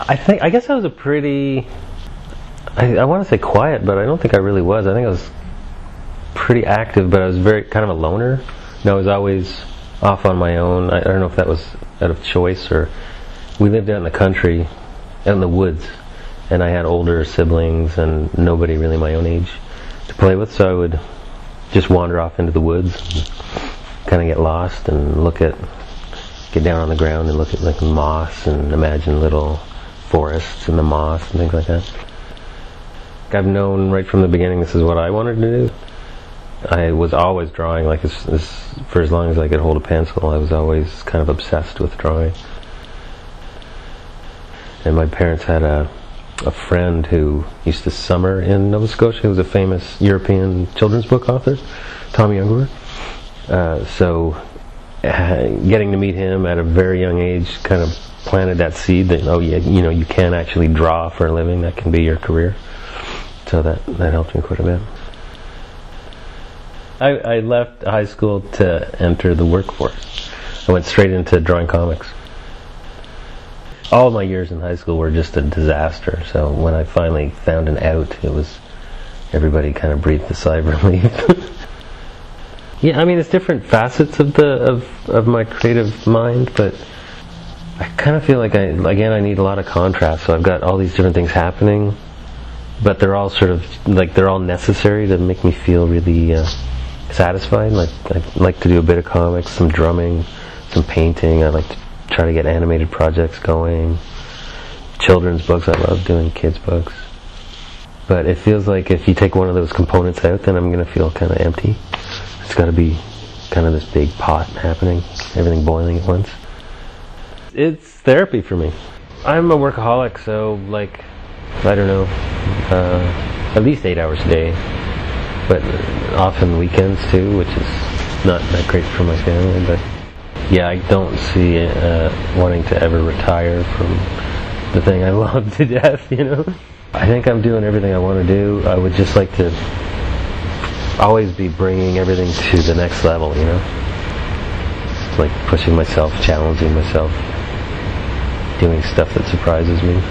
I guess I was a pretty, I want to say quiet, but I don't think I really was. I think I was pretty active, but I was very kind of a loner. I was always off on my own. I don't know if that was out of choice, or we lived out in the country, out in the woods, and I had older siblings and nobody really my own age to play with, so I would just wander off into the woods and kind of get lost and get down on the ground and look at like moss and imagine little forests in the moss and things like that. I've known right from the beginning this is what I wanted to do. I was always drawing, like for as long as I could hold a pencil. I was always kind of obsessed with drawing. And my parents had a friend who used to summer in Nova Scotia. He was a famous European children's book author, Tommy Youngberg. So getting to meet him at a very young age kind of planted that seed that, oh yeah, you can actually draw for a living. That can be your career. So that helped me quite a bit. I left high school to enter the workforce. I went straight into drawing comics. All my years in high school were just a disaster, so when I finally found an out, everybody kind of breathed a sigh of relief. Yeah, I mean, it's different facets of my creative mind, but I kind of feel like I need a lot of contrast, so I've got all these different things happening, but they're all sort of, like, they're all necessary to make me feel really satisfied. Like, I like to do a bit of comics, some drumming, some painting. I like to try to get animated projects going. Children's books, I love doing kids' books. But it feels like if you take one of those components out, then I'm going to feel kind of empty. It's got to be kind of this big pot happening, everything boiling at once. It's therapy for me. I'm a workaholic, so like, I don't know, at least 8 hours a day. But often weekends too, which is not that great for my family. But yeah, I don't see wanting to ever retire from the thing I love to death, I think I'm doing everything I want to do. I would just like to always be bringing everything to the next level, like pushing myself, challenging myself, doing stuff that surprises me.